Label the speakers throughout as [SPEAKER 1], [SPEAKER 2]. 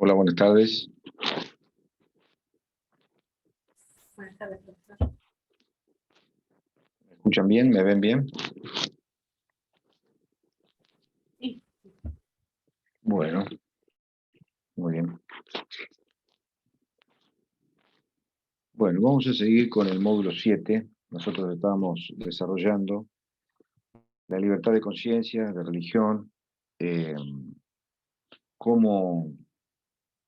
[SPEAKER 1] Hola, buenas tardes.
[SPEAKER 2] Buenas tardes, profesor.
[SPEAKER 1] ¿Me escuchan bien? ¿Me ven bien?
[SPEAKER 2] Sí.
[SPEAKER 1] Bueno, muy bien. Bueno, vamos a seguir con el módulo 7. Nosotros estábamos desarrollando la libertad de conciencia, de religión, cómo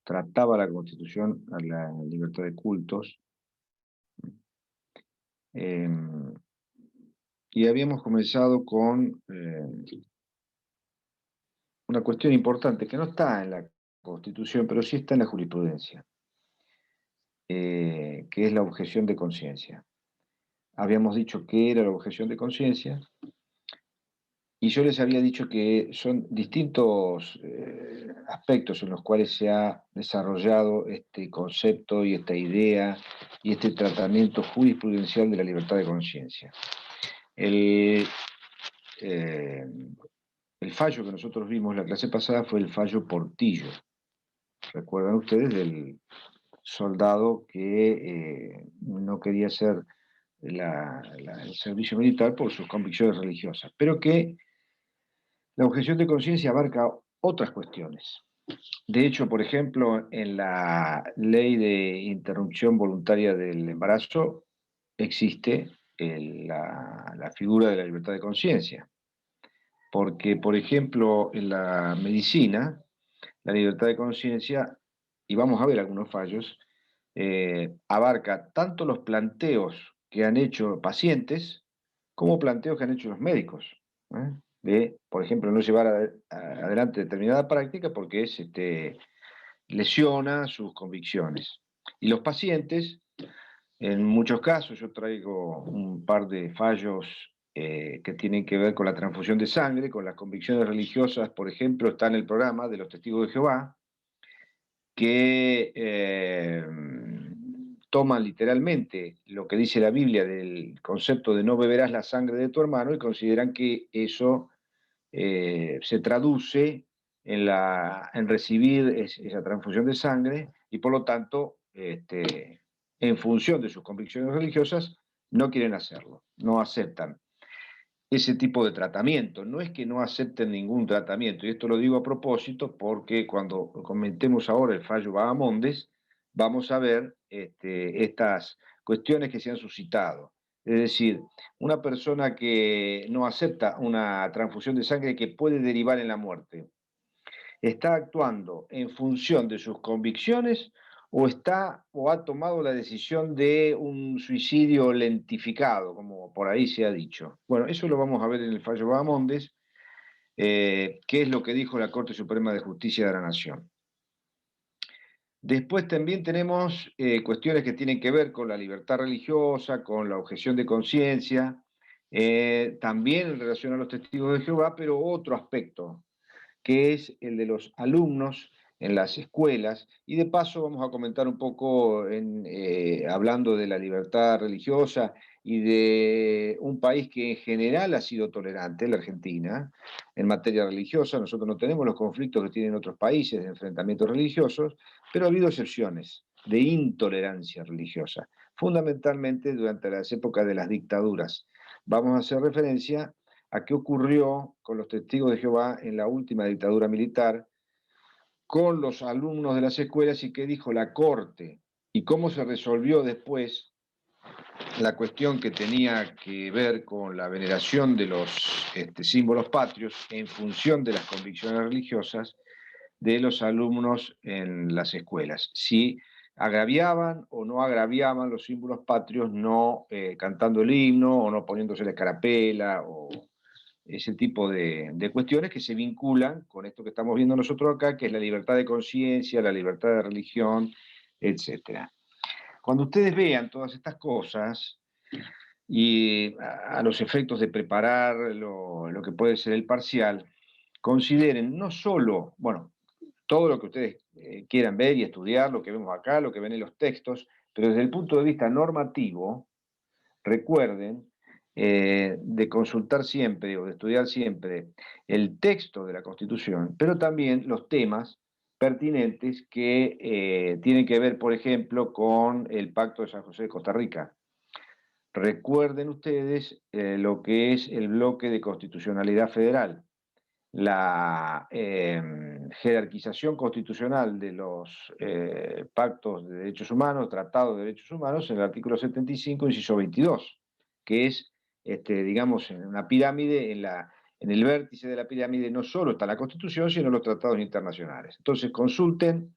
[SPEAKER 1] trataba la Constitución a la libertad de cultos. eh, y habíamos comenzado con una cuestión importante que no está en la Constitución, pero sí está en la jurisprudencia, que es la objeción de conciencia. Habíamos dicho que era la objeción de conciencia, y yo les había dicho que son distintos aspectos en los cuales se ha desarrollado este concepto y esta idea y este tratamiento jurisprudencial de la libertad de conciencia. El, eh, el fallo que nosotros vimos la clase pasada fue el fallo Portillo. ¿Recuerdan ustedes del soldado que no quería hacer el servicio militar por sus convicciones religiosas, pero que la objeción de conciencia abarca otras cuestiones? De hecho, por ejemplo, en la ley de interrupción voluntaria del embarazo existe la figura de la libertad de conciencia, porque, por ejemplo, en la medicina, la libertad de conciencia, y vamos a ver algunos fallos, abarca tanto los planteos que han hecho pacientes como planteos que han hecho los médicos, ¿eh? De, por ejemplo, no llevar adelante determinada práctica porque lesiona sus convicciones. Y los pacientes, en muchos casos, yo traigo un par de fallos que tienen que ver con la transfusión de sangre, con las convicciones religiosas, por ejemplo, está en el programa de los Testigos de Jehová, que toman literalmente lo que dice la Biblia del concepto de no beberás la sangre de tu hermano y consideran que eso se traduce en recibir esa transfusión de sangre y por lo tanto, en función de sus convicciones religiosas, no quieren hacerlo, no aceptan ese tipo de tratamiento. No es que no acepten ningún tratamiento, y esto lo digo a propósito porque cuando comentemos ahora el fallo Bahamondes, vamos a ver estas cuestiones que se han suscitado. Es decir, una persona que no acepta una transfusión de sangre que puede derivar en la muerte, ¿está actuando en función de sus convicciones o ha tomado la decisión de un suicidio lentificado, como por ahí se ha dicho? Bueno, eso lo vamos a ver en el fallo Bahamondes, que es lo que dijo la Corte Suprema de Justicia de la Nación. Después también tenemos cuestiones que tienen que ver con la libertad religiosa, con la objeción de conciencia, también en relación a los testigos de Jehová, pero otro aspecto, que es el de los alumnos en las escuelas, y de paso vamos a comentar un poco hablando de la libertad religiosa y de un país que en general ha sido tolerante, la Argentina, en materia religiosa. Nosotros no tenemos los conflictos que tienen otros países de enfrentamientos religiosos, pero ha habido excepciones de intolerancia religiosa, fundamentalmente durante las épocas de las dictaduras. Vamos a hacer referencia a qué ocurrió con los testigos de Jehová en la última dictadura militar, con los alumnos de las escuelas y qué dijo la Corte, y cómo se resolvió después la cuestión que tenía que ver con la veneración de los símbolos patrios en función de las convicciones religiosas de los alumnos en las escuelas. Si agraviaban o no agraviaban los símbolos patrios no cantando el himno o no poniéndose la escarapela o ese tipo de cuestiones que se vinculan con esto que estamos viendo nosotros acá, que es la libertad de conciencia, la libertad de religión, etc. Cuando ustedes vean todas estas cosas y a los efectos de preparar lo que puede ser el parcial, consideren no solo, bueno, todo lo que ustedes quieran ver y estudiar, lo que vemos acá, lo que ven en los textos, pero desde el punto de vista normativo, recuerden de consultar siempre o de estudiar siempre el texto de la Constitución, pero también los temas pertinentes que tienen que ver, por ejemplo, con el Pacto de San José de Costa Rica. Recuerden ustedes lo que es el bloque de constitucionalidad federal. La jerarquización constitucional de los pactos de derechos humanos, tratados de derechos humanos, en el artículo 75, inciso 22, que es, digamos, en una pirámide, en el vértice de la pirámide no solo está la Constitución, sino los tratados internacionales. Entonces, consulten,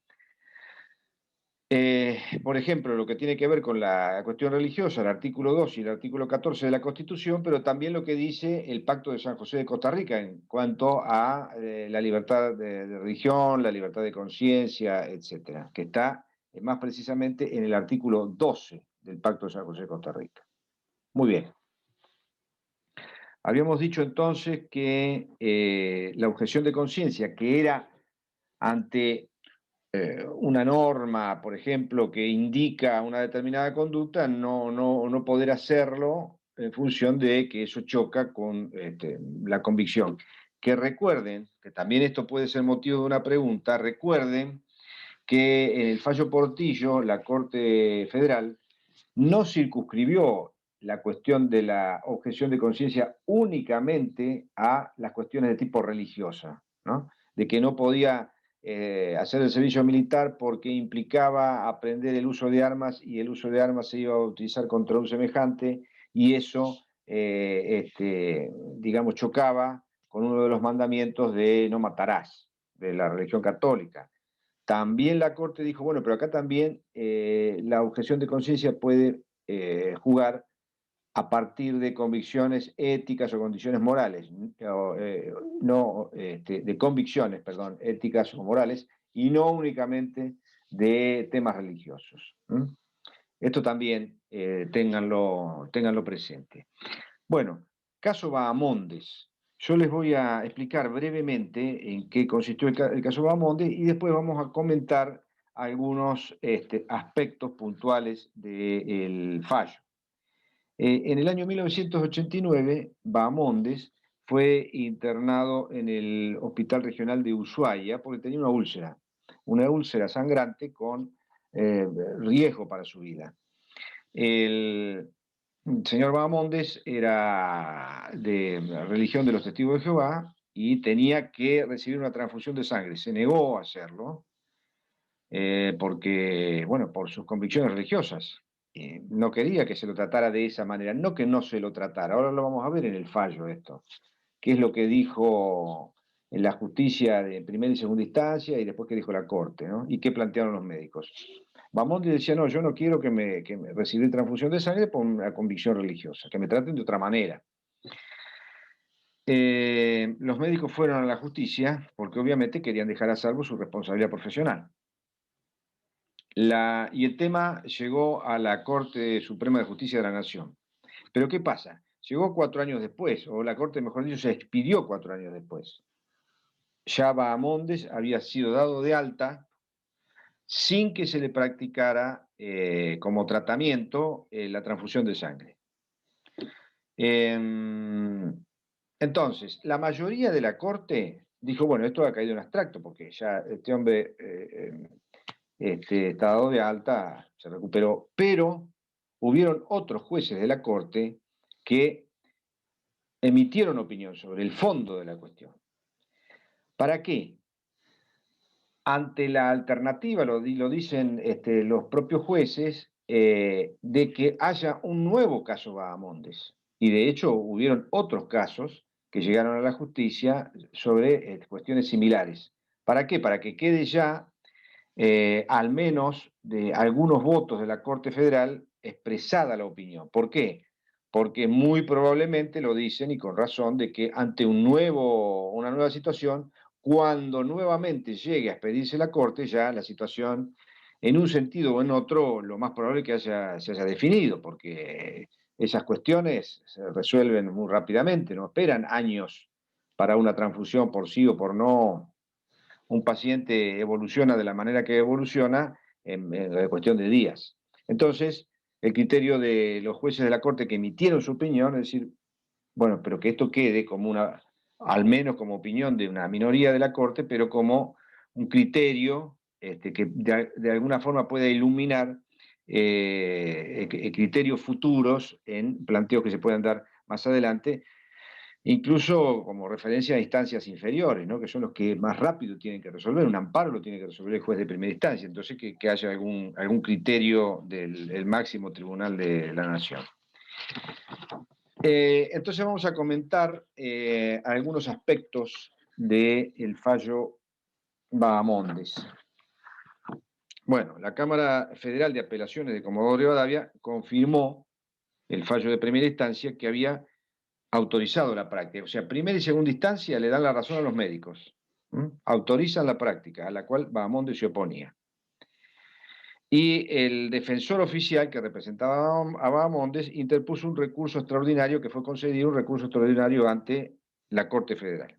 [SPEAKER 1] por ejemplo, lo que tiene que ver con la cuestión religiosa, el artículo 2 y el artículo 14 de la Constitución, pero también lo que dice el Pacto de San José de Costa Rica en cuanto a la libertad de religión, la libertad de conciencia, etcétera, que está más precisamente en el artículo 12 del Pacto de San José de Costa Rica. Muy bien. Habíamos dicho entonces que la objeción de conciencia, que era ante una norma, por ejemplo, que indica una determinada conducta, no poder hacerlo en función de que eso choca con la convicción. Que recuerden, que también esto puede ser motivo de una pregunta, recuerden que en el fallo Portillo, la Corte Federal no circunscribió la cuestión de la objeción de conciencia únicamente a las cuestiones de tipo religiosa, ¿no? De que no podía hacer el servicio militar porque implicaba aprender el uso de armas y el uso de armas se iba a utilizar contra un semejante y eso, digamos, chocaba con uno de los mandamientos de no matarás, de la religión católica. También la Corte dijo, bueno, pero acá también la objeción de conciencia puede jugar a partir de convicciones éticas o condiciones morales, de convicciones, perdón, éticas o morales, y no únicamente de temas religiosos. Esto también ténganlo presente. Bueno, caso Bahamondes. Yo les voy a explicar brevemente en qué consistió el caso Bahamondes y después vamos a comentar algunos aspectos puntuales del fallo. En el año 1989, Bahamondes fue internado en el Hospital Regional de Ushuaia porque tenía una úlcera sangrante con riesgo para su vida. El señor Bahamondes era de la religión de los Testigos de Jehová y tenía que recibir una transfusión de sangre. Se negó a hacerlo porque, bueno, por sus convicciones religiosas. No quería que se lo tratara de esa manera, no que no se lo tratara. Ahora lo vamos a ver en el fallo esto, qué es lo que dijo en la justicia de primera y segunda instancia y después qué dijo la Corte, ¿no? Y qué plantearon los médicos. Bahamondes decía, no, yo no quiero que me recibir transfusión de sangre por una convicción religiosa, que me traten de otra manera. Los médicos fueron a la justicia porque obviamente querían dejar a salvo su responsabilidad profesional. Y el tema llegó a la Corte Suprema de Justicia de la Nación. Pero ¿qué pasa? Llegó 4 años después, o la Corte, mejor dicho, se expidió 4 años después. Ya Bahamondes había sido dado de alta sin que se le practicara como tratamiento la transfusión de sangre. Entonces, la mayoría de la Corte dijo, bueno, esto ha caído en abstracto, porque ya este hombre está dado de alta, se recuperó, pero hubieron otros jueces de la Corte que emitieron opinión sobre el fondo de la cuestión. ¿Para qué? Ante la alternativa, lo dicen los propios jueces, de que haya un nuevo caso Bahamondes. Y de hecho hubieron otros casos que llegaron a la justicia sobre cuestiones similares. ¿Para qué? Para que quede ya, al menos de algunos votos de la Corte Federal, expresada la opinión. ¿Por qué? Porque muy probablemente lo dicen, y con razón, de que ante una nueva situación, cuando nuevamente llegue a expedirse la Corte, ya la situación, en un sentido o en otro, lo más probable es que se haya definido, porque esas cuestiones se resuelven muy rápidamente, no esperan años para una transfusión por sí o por no. Un paciente evoluciona de la manera que evoluciona en cuestión de días. Entonces, el criterio de los jueces de la Corte que emitieron su opinión es decir, bueno, pero que esto quede como al menos como opinión de una minoría de la Corte, pero como criterio que de alguna forma pueda iluminar criterios futuros en planteos que se puedan dar más adelante, incluso como referencia a instancias inferiores, ¿no? Que son los que más rápido tienen que resolver. Un amparo lo tiene que resolver el juez de primera instancia, entonces que haya algún criterio del máximo tribunal de la nación. Entonces vamos a comentar algunos aspectos del fallo Bahamondes. Bueno, la Cámara Federal de Apelaciones de Comodoro Rivadavia confirmó el fallo de primera instancia que había autorizado la práctica. O sea, primera y segunda instancia le dan la razón a los médicos. Autorizan la práctica, a la cual Bahamondes se oponía. Y el defensor oficial que representaba a Bahamondes interpuso un recurso extraordinario que fue concedido, un recurso extraordinario ante la Corte Federal.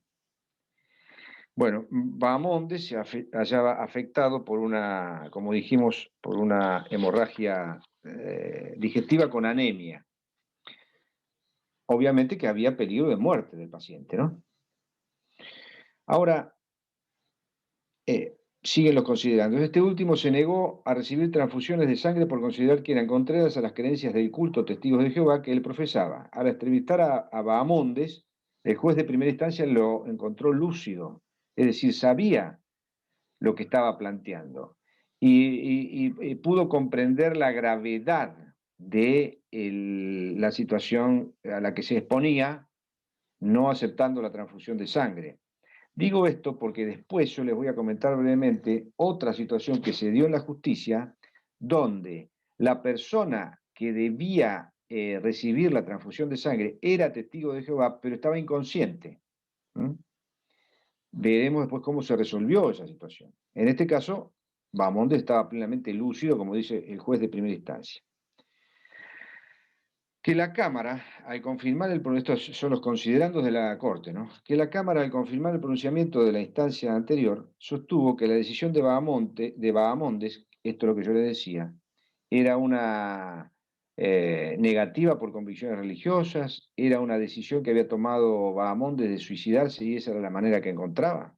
[SPEAKER 1] Bueno, Bahamondes se hallaba afectado por una, como dijimos, por una hemorragia digestiva con anemia. Obviamente que había peligro de muerte del paciente, ¿no? Ahora, siguen los considerando. Este último se negó a recibir transfusiones de sangre por considerar que eran contrarias a las creencias del culto Testigos de Jehová que él profesaba. Al entrevistar a Bahamondes, el juez de primera instancia lo encontró lúcido, es decir, sabía lo que estaba planteando y pudo comprender la gravedad de la situación a la que se exponía, no aceptando la transfusión de sangre. Digo esto porque después yo les voy a comentar brevemente otra situación que se dio en la justicia, donde la persona que debía recibir la transfusión de sangre era testigo de Jehová, pero estaba inconsciente. Veremos después cómo se resolvió esa situación. En este caso, Bahamondes estaba plenamente lúcido, como dice el juez de primera instancia. Que la Cámara, al confirmar estos son los considerandos de la Corte, ¿no? Que la Cámara, al confirmar el pronunciamiento de la instancia anterior, sostuvo que la decisión de Bahamondes, esto es lo que yo le decía, era una negativa por convicciones religiosas, era una decisión que había tomado Bahamondes de suicidarse y esa era la manera que encontraba.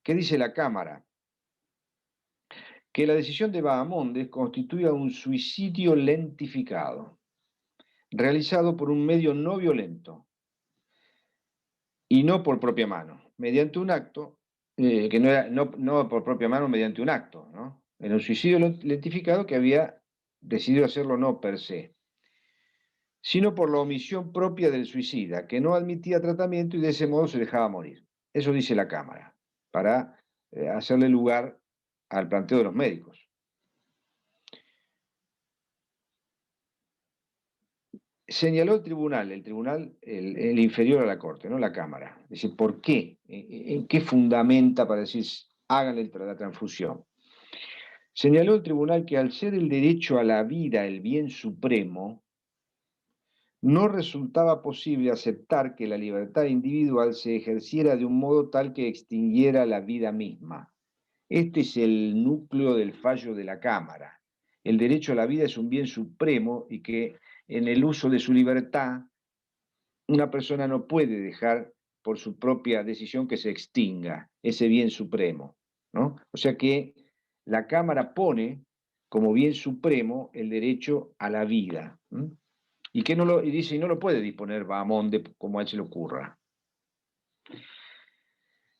[SPEAKER 1] ¿Qué dice la Cámara? Que la decisión de Bahamondes constituía un suicidio lentificado, realizado por un medio no violento y no por propia mano, mediante un acto que no era no por propia mano, mediante un acto, ¿no? Era un suicidio lentificado que había decidido hacerlo no per se, sino por la omisión propia del suicida, que no admitía tratamiento y de ese modo se dejaba morir. Eso dice la Cámara, para hacerle lugar al planteo de los médicos. Señaló el tribunal el inferior a la Corte, no la Cámara. Dice, ¿por qué? ¿En qué fundamenta para decir, háganle la transfusión? Señaló el tribunal que al ser el derecho a la vida el bien supremo, no resultaba posible aceptar que la libertad individual se ejerciera de un modo tal que extinguiera la vida misma. Este es el núcleo del fallo de la Cámara. El derecho a la vida es un bien supremo y que en el uso de su libertad una persona no puede dejar por su propia decisión que se extinga ese bien supremo, ¿no? O sea que la Cámara pone como bien supremo el derecho a la vida, ¿m? Y que y dice, y no lo puede disponer Bahamondes como a él se le ocurra.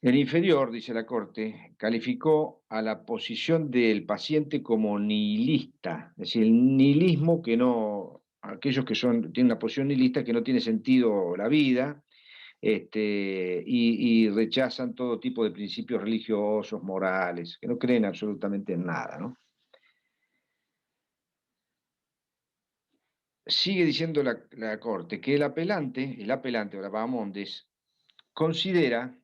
[SPEAKER 1] El inferior, dice la Corte, calificó a la posición del paciente como nihilista, es decir, el nihilismo que no, aquellos que tienen una posición nihilista que no tiene sentido la vida, y rechazan todo tipo de principios religiosos, morales, que no creen absolutamente en nada, ¿no? Sigue diciendo la Corte que el apelante, ahora Bahamondes, considera,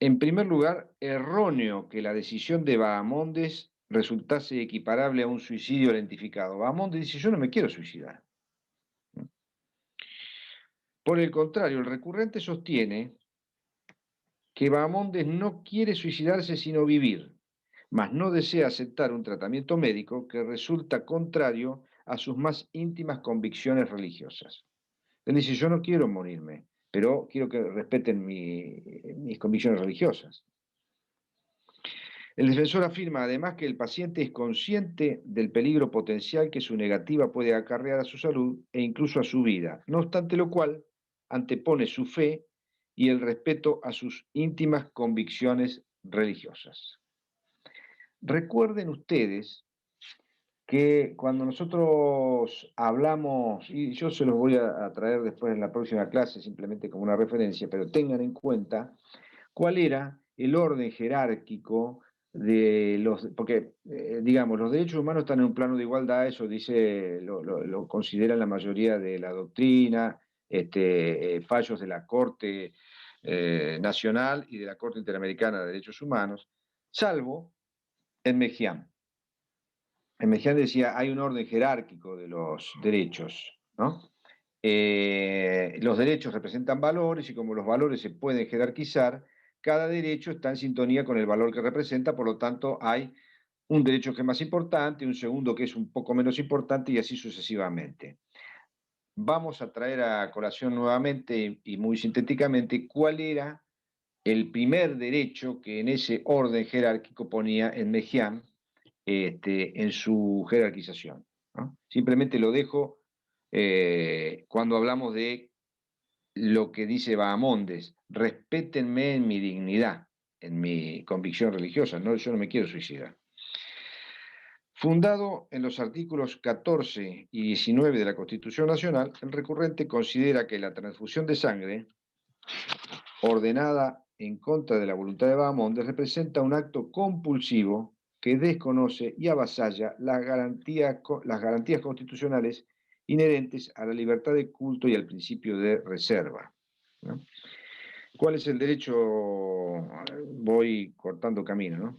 [SPEAKER 1] en primer lugar, erróneo que la decisión de Bahamondes resultase equiparable a un suicidio lentificado. Bahamondes dice, yo no me quiero suicidar. Por el contrario, el recurrente sostiene que Bahamondes no quiere suicidarse sino vivir, mas no desea aceptar un tratamiento médico que resulta contrario a sus más íntimas convicciones religiosas. Él dice, yo no quiero morirme, pero quiero que respeten mis convicciones religiosas. El defensor afirma además que el paciente es consciente del peligro potencial que su negativa puede acarrear a su salud e incluso a su vida, no obstante lo cual antepone su fe y el respeto a sus íntimas convicciones religiosas. Recuerden ustedes que cuando nosotros hablamos, y yo se los voy a traer después en la próxima clase simplemente como una referencia, pero tengan en cuenta cuál era el orden jerárquico de los, porque digamos, los derechos humanos están en un plano de igualdad, eso dice, lo consideran la mayoría de la doctrina, fallos de la Corte Nacional y de la Corte Interamericana de Derechos Humanos, salvo en Mejía. En Mejía decía, hay un orden jerárquico de los derechos, ¿no? Los derechos representan valores y como los valores se pueden jerarquizar, cada derecho está en sintonía con el valor que representa, por lo tanto hay un derecho que es más importante, un segundo que es un poco menos importante y así sucesivamente. Vamos a traer a colación nuevamente y muy sintéticamente cuál era el primer derecho que en ese orden jerárquico ponía en Mejía en su jerarquización, ¿no? Simplemente lo dejo cuando hablamos de lo que dice Bahamondes, respétenme en mi dignidad, en mi convicción religiosa, ¿no? Yo no me quiero suicidar. Fundado en los artículos 14 y 19 de la Constitución Nacional, el recurrente considera que la transfusión de sangre, ordenada en contra de la voluntad de Bahamondes, representa un acto compulsivo que desconoce y avasalla las garantías constitucionales inherentes a la libertad de culto y al principio de reserva, ¿no? ¿Cuál es el derecho? Voy cortando camino, ¿no?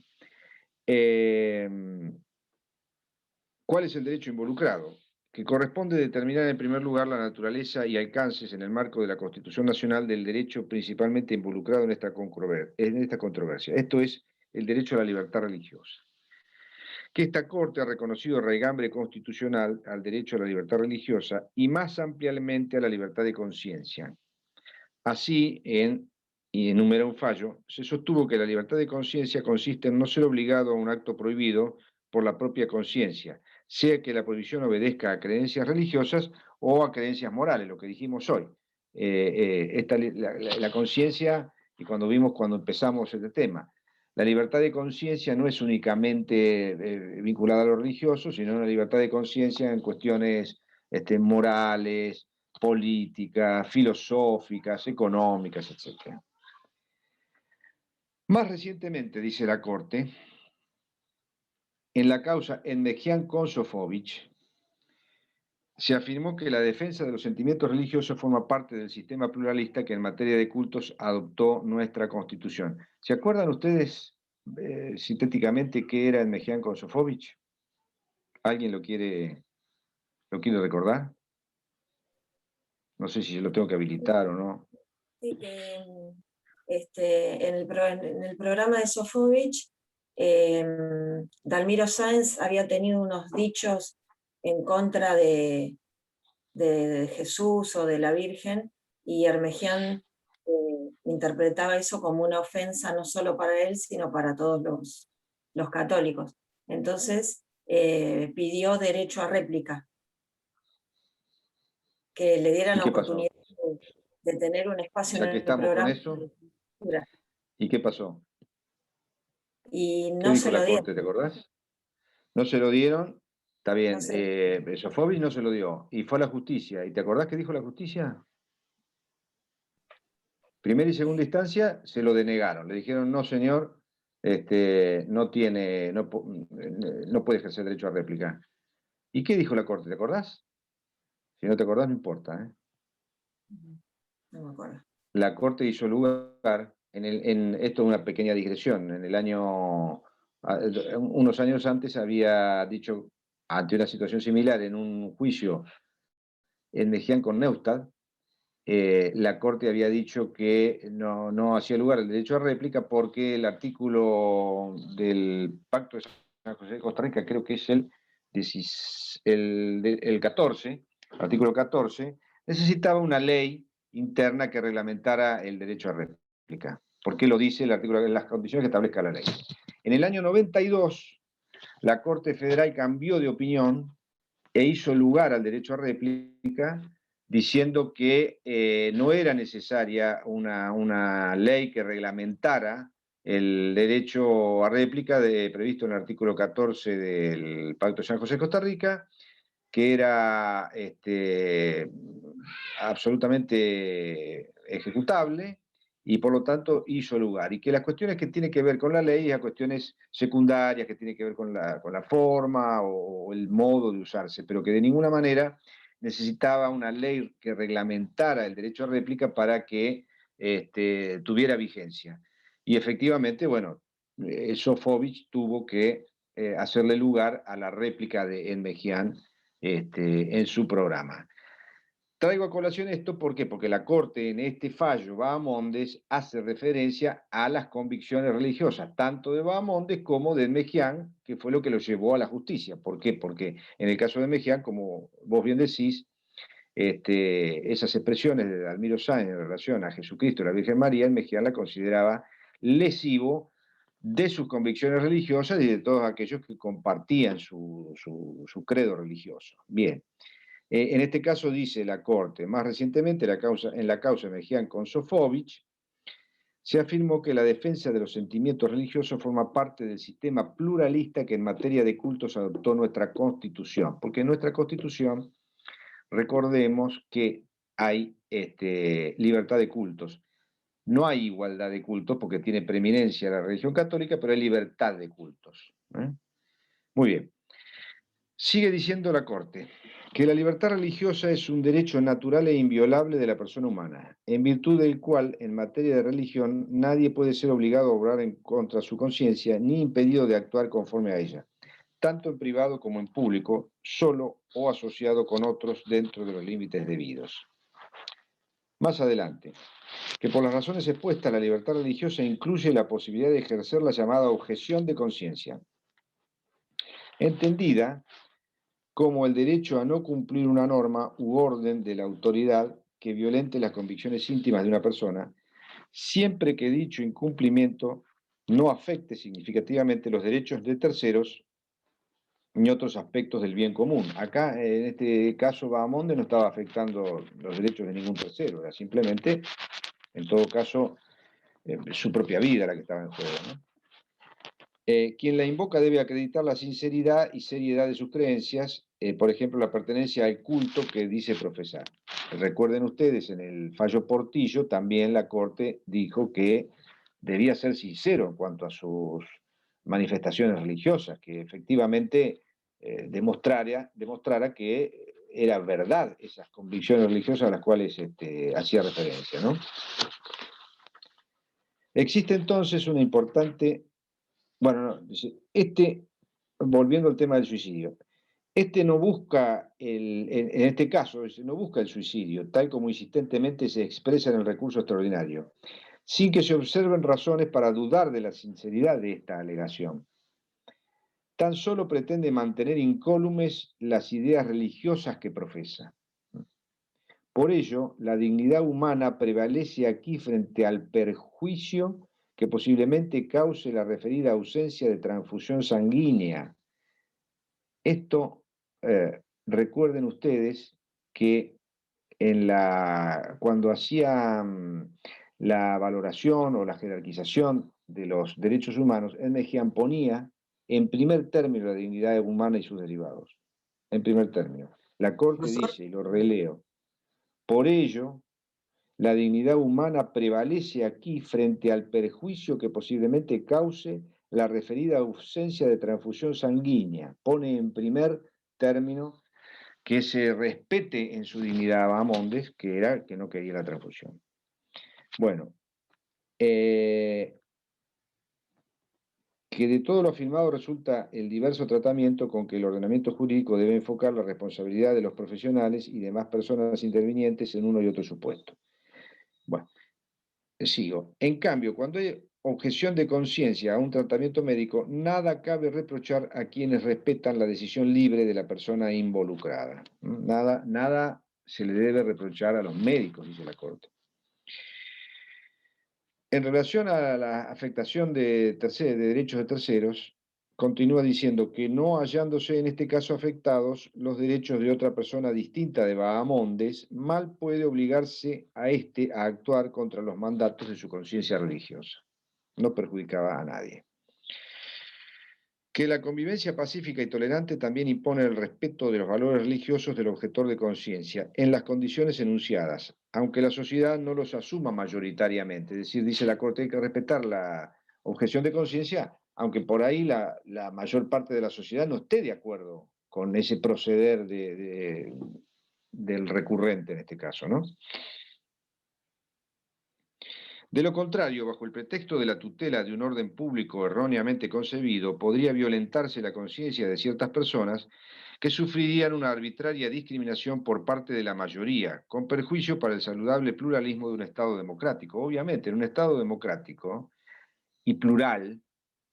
[SPEAKER 1] ¿Cuál es el derecho involucrado? Que corresponde determinar en primer lugar la naturaleza y alcances en el marco de la Constitución Nacional del derecho principalmente involucrado en esta controversia. Esto es el derecho a la libertad religiosa. Que esta Corte ha reconocido raigambre constitucional al derecho a la libertad religiosa y más ampliamente a la libertad de conciencia. Así, y enumera un fallo, se sostuvo que la libertad de conciencia consiste en no ser obligado a un acto prohibido por la propia conciencia, sea que la prohibición obedezca a creencias religiosas o a creencias morales, lo que dijimos hoy. La conciencia, y cuando empezamos este tema, la libertad de conciencia no es únicamente vinculada a lo religioso, sino una libertad de conciencia en cuestiones morales, políticas, filosóficas, económicas, etc. Más recientemente, dice la Corte, en la causa Enmejian Konsofovich, se afirmó que la defensa de los sentimientos religiosos forma parte del sistema pluralista que en materia de cultos adoptó nuestra Constitución. ¿Se acuerdan ustedes sintéticamente qué era Enmejian Konsofovich? ¿Alguien lo quiere recordar? No sé si yo lo tengo que habilitar o no.
[SPEAKER 3] Sí, en el programa de Sofovich, Dalmiro Sáenz había tenido unos dichos en contra de Jesús o de la Virgen, y Ermejian interpretaba eso como una ofensa no solo para él, sino para todos los católicos. Entonces pidió derecho a réplica, que le dieran la oportunidad de tener un espacio
[SPEAKER 1] ya que
[SPEAKER 3] en el
[SPEAKER 1] estamos
[SPEAKER 3] programa.
[SPEAKER 1] con eso. ¿Y qué pasó?
[SPEAKER 3] Y no
[SPEAKER 1] ¿Qué dijo
[SPEAKER 3] se
[SPEAKER 1] la
[SPEAKER 3] lo dieron.
[SPEAKER 1] Corte, te acordás? No se lo dieron, está bien,
[SPEAKER 3] No sé.
[SPEAKER 1] Sofovich no se lo dio, y fue a la justicia. ¿Y te acordás qué dijo la justicia? Primera y segunda instancia se lo denegaron, le dijeron, no señor, no puede ejercer derecho a réplica. ¿Y qué dijo la Corte, te acordás? Si no te acordás, no importa, ¿eh?
[SPEAKER 3] No me acuerdo.
[SPEAKER 1] La Corte hizo lugar, esto es una pequeña digresión, unos años antes había dicho, ante una situación similar, en un juicio en Mejía con Neustadt, la Corte había dicho que no hacía lugar el derecho a réplica porque el artículo del Pacto de San José de Costa Rica, creo que es el 14, artículo 14, necesitaba una ley interna que reglamentara el derecho a réplica. ¿Por qué lo dice el artículo? En las condiciones que establezca la ley. En el año 92, la Corte Federal cambió de opinión e hizo lugar al derecho a réplica, diciendo que no era necesaria una ley que reglamentara el derecho a réplica previsto en el artículo 14 del Pacto de San José de Costa Rica, que era absolutamente ejecutable y por lo tanto hizo lugar. Y que las cuestiones que tienen que ver con la ley, las cuestiones secundarias que tienen que ver con la forma o el modo de usarse, pero que de ninguna manera necesitaba una ley que reglamentara el derecho a réplica para que tuviera vigencia. Y efectivamente, bueno, Sofovich tuvo que hacerle lugar a la réplica de Enmejian en su programa. Traigo a colación esto, ¿por qué? Porque la Corte en este fallo Bahamondes hace referencia a las convicciones religiosas, tanto de Bahamondes como de Enmejian, que fue lo que lo llevó a la justicia. ¿Por qué? Porque en el caso de Enmejian, como vos bien decís, esas expresiones de Dalmiro Sáenz en relación a Jesucristo y la Virgen María, Enmejian la consideraba lesivo de sus convicciones religiosas y de todos aquellos que compartían su credo religioso. Bien. En este caso dice la Corte, más recientemente en la causa Mejián con Sofovich, se afirmó que la defensa de los sentimientos religiosos forma parte del sistema pluralista que en materia de cultos adoptó nuestra Constitución, porque en nuestra Constitución, recordemos que hay libertad de cultos. No hay igualdad de cultos porque tiene preeminencia la religión católica, pero hay libertad de cultos. Muy bien. Sigue diciendo la Corte que la libertad religiosa es un derecho natural e inviolable de la persona humana, en virtud del cual, en materia de religión, nadie puede ser obligado a obrar en contra de su conciencia ni impedido de actuar conforme a ella, tanto en privado como en público, solo o asociado con otros dentro de los límites debidos. Más adelante, que por las razones expuestas, la libertad religiosa incluye la posibilidad de ejercer la llamada objeción de conciencia, entendida como el derecho a no cumplir una norma u orden de la autoridad que violente las convicciones íntimas de una persona, siempre que dicho incumplimiento no afecte significativamente los derechos de terceros ni otros aspectos del bien común. Acá, en este caso, Bahamonde no estaba afectando los derechos de ningún tercero, era simplemente, en todo caso, su propia vida la que estaba en juego, ¿no? Quien la invoca debe acreditar la sinceridad y seriedad de sus creencias, por ejemplo, la pertenencia al culto que dice profesar. Recuerden ustedes, en el fallo Portillo, también la Corte dijo que debía ser sincero en cuanto a sus manifestaciones religiosas, que efectivamente demostrara que era verdad esas convicciones religiosas a las cuales hacía referencia, ¿no? Existe entonces una importante... Bueno, no, dice, volviendo al tema del suicidio, no busca, en este caso, no busca el suicidio, tal como insistentemente se expresa en el recurso extraordinario, sin que se observen razones para dudar de la sinceridad de esta alegación. Tan solo pretende mantener incólumes las ideas religiosas que profesa. Por ello, la dignidad humana prevalece aquí frente al perjuicio que posiblemente cause la referida ausencia de transfusión sanguínea. Esto, recuerden ustedes que cuando hacían la valoración o la jerarquización de los derechos humanos, Enmejian ponía en primer término la dignidad humana y sus derivados. En primer término. La Corte dice, y lo releo, por ello, la dignidad humana prevalece aquí frente al perjuicio que posiblemente cause la referida ausencia de transfusión sanguínea. Pone en primer término que se respete en su dignidad a Bahamondes, que era que no quería la transfusión. Bueno, que de todo lo afirmado resulta el diverso tratamiento con que el ordenamiento jurídico debe enfocar la responsabilidad de los profesionales y demás personas intervinientes en uno y otro supuesto. Bueno, sigo. En cambio, cuando hay objeción de conciencia a un tratamiento médico, nada cabe reprochar a quienes respetan la decisión libre de la persona involucrada. Nada se le debe reprochar a los médicos, dice la Corte. En relación a la afectación de derechos de terceros, continúa diciendo que no hallándose en este caso afectados los derechos de otra persona distinta de Bahamondes, mal puede obligarse a éste a actuar contra los mandatos de su conciencia religiosa. No perjudicaba a nadie. Que la convivencia pacífica y tolerante también impone el respeto de los valores religiosos del objetor de conciencia, en las condiciones enunciadas, aunque la sociedad no los asuma mayoritariamente. Es decir, dice la Corte, hay que respetar la objeción de conciencia, aunque por ahí la mayor parte de la sociedad no esté de acuerdo con ese proceder del recurrente en este caso, ¿no? De lo contrario, bajo el pretexto de la tutela de un orden público erróneamente concebido, podría violentarse la conciencia de ciertas personas que sufrirían una arbitraria discriminación por parte de la mayoría, con perjuicio para el saludable pluralismo de un Estado democrático. Obviamente, en un Estado democrático y plural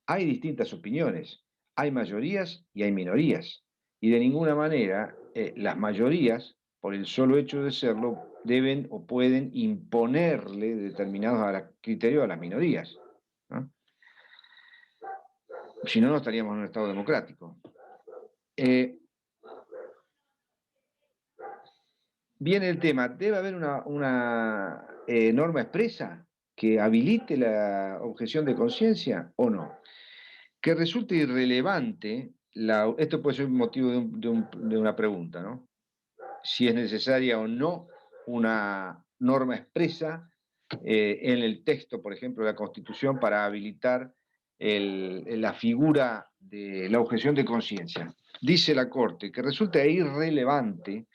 [SPEAKER 1] hay distintas opiniones, hay mayorías y hay minorías, y de ninguna manera las mayorías, por el solo hecho de serlo, deben o pueden imponerle determinados criterios a las minorías, ¿no? Si no, no estaríamos en un Estado democrático. Viene el tema, ¿debe haber una norma expresa que habilite la objeción de conciencia o no? Que resulte irrelevante, esto puede ser un motivo de una pregunta, ¿no? Si es necesaria o no una norma expresa en el texto, por ejemplo, de la Constitución para habilitar la figura de la objeción de conciencia. Dice la Corte que resulta irrelevante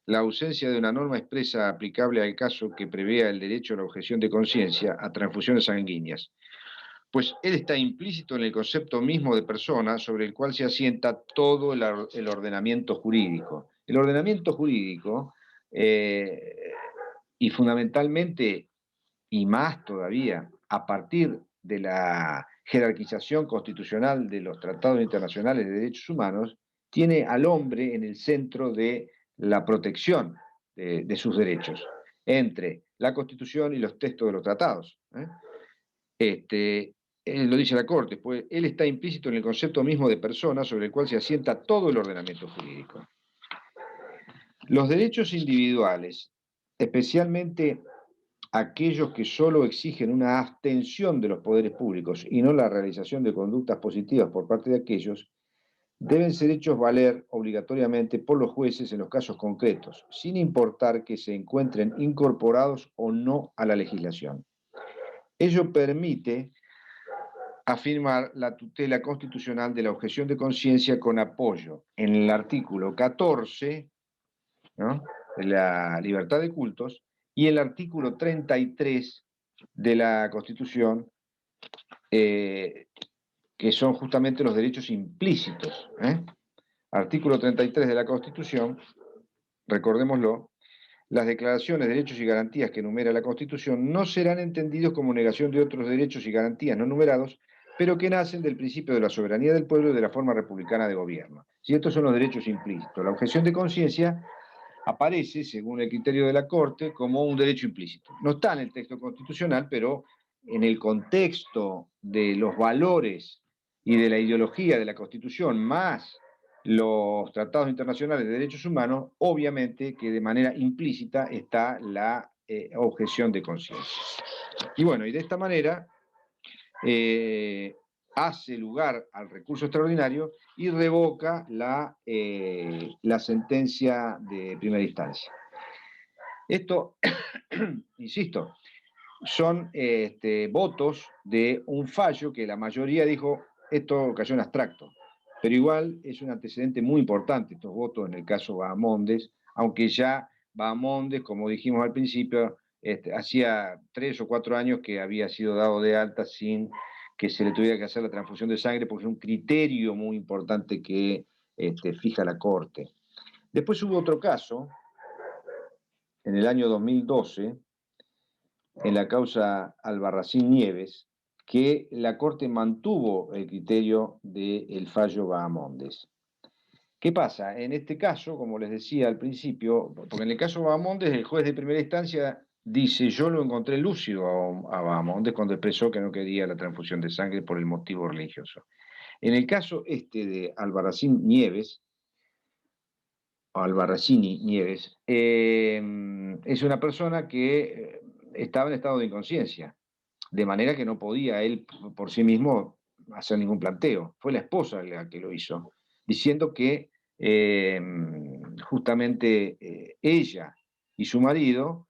[SPEAKER 1] la ausencia de una norma expresa aplicable al caso que prevea el derecho a la objeción de conciencia a transfusiones sanguíneas, pues él está implícito en el concepto mismo de persona sobre el cual se asienta todo el ordenamiento jurídico. El ordenamiento jurídico, y fundamentalmente, y más todavía, a partir de la jerarquización constitucional de los tratados internacionales de derechos humanos, tiene al hombre en el centro de la protección de sus derechos, entre la Constitución y los textos de los tratados. Lo dice la Corte, pues él está implícito en el concepto mismo de persona sobre el cual se asienta todo el ordenamiento jurídico. Los derechos individuales, especialmente aquellos que solo exigen una abstención de los poderes públicos y no la realización de conductas positivas por parte de aquellos, deben ser hechos valer obligatoriamente por los jueces en los casos concretos, sin importar que se encuentren incorporados o no a la legislación. Ello permite afirmar la tutela constitucional de la objeción de conciencia con apoyo en el artículo 14, ¿no?, de la libertad de cultos, y el artículo 33 de la Constitución, que son justamente los derechos implícitos. Artículo 33 de la Constitución, recordémoslo: las declaraciones, derechos y garantías que enumera la Constitución no serán entendidos como negación de otros derechos y garantías no numerados, pero que nacen del principio de la soberanía del pueblo y de la forma republicana de gobierno. Si estos son los derechos implícitos, la objeción de conciencia aparece, según el criterio de la Corte, como un derecho implícito. No está en el texto constitucional, pero en el contexto de los valores y de la ideología de la Constitución, más los tratados internacionales de derechos humanos, obviamente que de manera implícita está la objeción de conciencia. Y bueno, y de esta manera hace lugar al recurso extraordinario y revoca la sentencia de primera instancia. Esto, insisto, son votos de un fallo que la mayoría dijo, esto cayó en abstracto, pero igual es un antecedente muy importante estos votos en el caso Bahamondes, aunque ya Bahamondes, como dijimos al principio, hacía 3 o 4 años que había sido dado de alta sin que se le tuviera que hacer la transfusión de sangre, porque es un criterio muy importante que fija la Corte. Después hubo otro caso, en el año 2012, en la causa Albarracín Nieves, que la Corte mantuvo el criterio del fallo Bahamondes. ¿Qué pasa? En este caso, como les decía al principio, porque en el caso Bahamondes el juez de primera instancia dice, yo lo encontré lúcido a Bahamondes cuando expresó que no quería la transfusión de sangre por el motivo religioso. En el caso de Albarracín Nieves, Albarracini Nieves, es una persona que estaba en estado de inconsciencia, de manera que no podía él por sí mismo hacer ningún planteo. Fue la esposa la que lo hizo, diciendo que justamente ella y su marido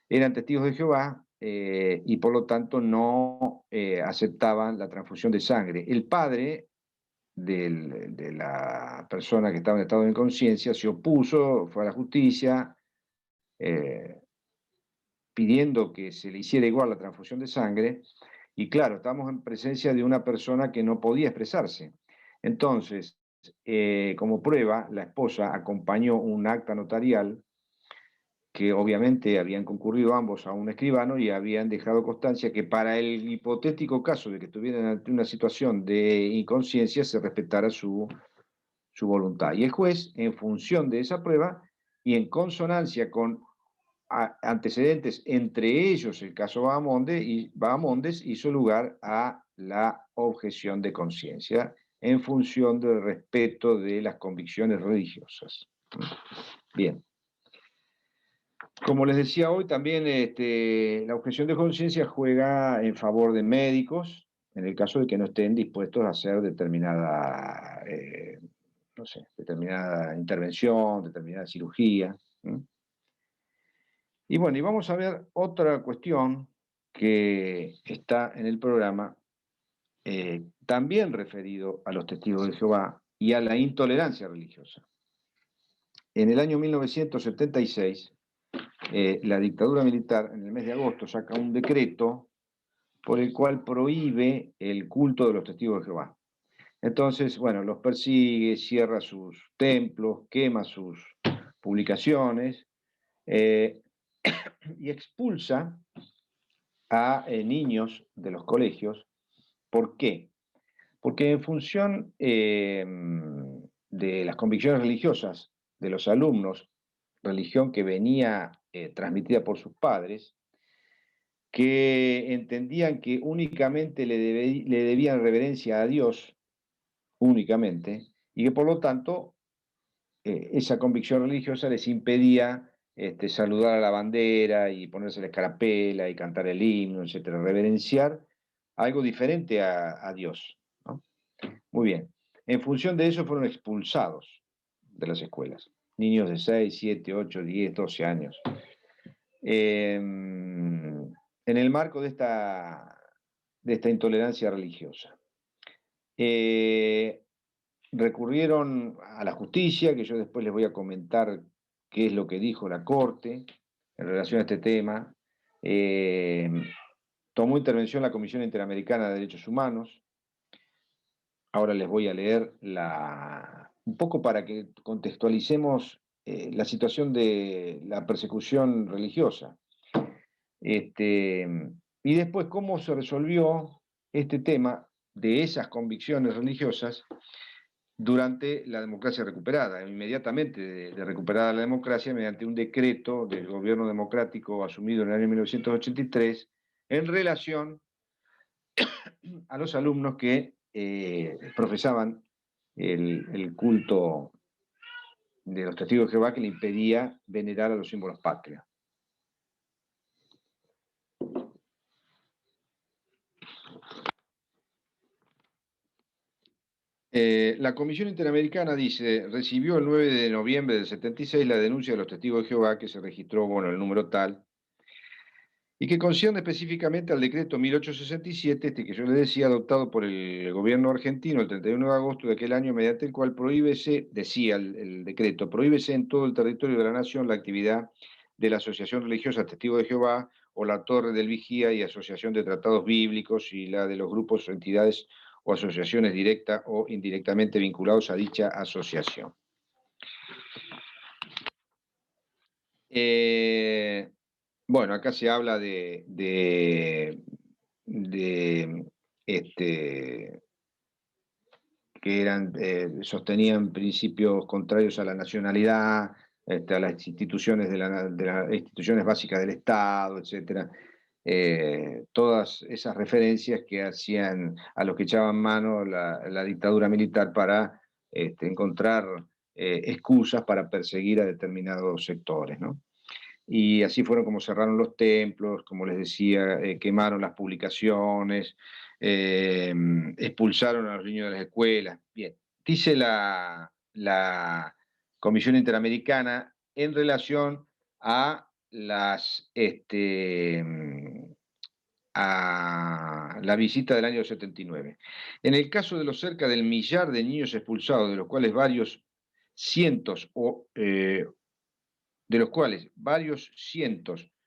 [SPEAKER 1] eran testigos de Jehová y por lo tanto no aceptaban la transfusión de sangre. El padre de la persona que estaba en estado de inconsciencia se opuso, fue a la justicia, eh, pidiendo que se le hiciera igual la transfusión de sangre, y claro, estamos en presencia de una persona que no podía expresarse. Entonces, como prueba, la esposa acompañó un acta notarial que obviamente habían concurrido ambos a un escribano y habían dejado constancia que para el hipotético caso de que estuvieran ante una situación de inconsciencia se respetara su voluntad. Y el juez, en función de esa prueba y en consonancia con antecedentes, entre ellos el caso Bahamondes, hizo lugar a la objeción de conciencia en función del respeto de las convicciones religiosas. Bien. Como les decía hoy, también la objeción de conciencia juega en favor de médicos, en el caso de que no estén dispuestos a hacer determinada, no sé, determinada intervención, determinada cirugía. Y bueno, y vamos a ver otra cuestión que está en el programa, también referido a los testigos de Jehová y a la intolerancia religiosa. En el año 1976, la dictadura militar, en el mes de agosto, saca un decreto por el cual prohíbe el culto de los testigos de Jehová. Entonces, bueno, los persigue, cierra sus templos, quema sus publicaciones y expulsa a niños de los colegios. ¿Por qué? Porque en función de las convicciones religiosas de los alumnos, religión que venía transmitida por sus padres, que entendían que únicamente le debían reverencia a Dios, únicamente, y que por lo tanto esa convicción religiosa les impedía saludar a la bandera y ponerse la escarapela y cantar el himno, etcétera, reverenciar algo diferente a Dios, ¿no? Muy bien. En función de eso fueron expulsados de las escuelas. Niños de 6, 7, 8, 10, 12 años. En el marco de esta intolerancia religiosa. Recurrieron a la justicia, que yo después les voy a comentar qué es lo que dijo la Corte en relación a este tema. Tomó intervención la Comisión Interamericana de Derechos Humanos. Ahora les voy a leer un poco para que contextualicemos la situación de la persecución religiosa. Y después cómo se resolvió este tema de esas convicciones religiosas durante la democracia recuperada, inmediatamente de recuperada la democracia, mediante un decreto del gobierno democrático asumido en el año 1983, en relación a los alumnos que profesaban el culto de los testigos de Jehová que le impedía venerar a los símbolos patrios. La Comisión Interamericana dice, recibió el 9 de noviembre del 76 la denuncia de los testigos de Jehová que se registró, bueno, el número tal, y que concierne específicamente al decreto 1867, que yo le decía, adoptado por el gobierno argentino el 31 de agosto de aquel año, mediante el cual prohíbese, decía el decreto, prohíbese en todo el territorio de la nación la actividad de la Asociación Religiosa Testigos de Jehová o la Torre del Vigía y Asociación de Tratados Bíblicos y la de los grupos, entidades o asociaciones directas o indirectamente vinculados a dicha asociación. Bueno, acá se habla que sostenían principios contrarios a la nacionalidad, a las instituciones de las instituciones básicas del Estado, etcétera. Todas esas referencias que hacían a los que echaban mano la dictadura militar para encontrar excusas para perseguir a determinados sectores, ¿no? Y así fueron como cerraron los templos, como les decía, quemaron las publicaciones, expulsaron a los niños de las escuelas. Bien, dice la Comisión Interamericana en relación a a la visita del año 79. En el caso de los cerca del millar de niños expulsados, de los cuales varios cientos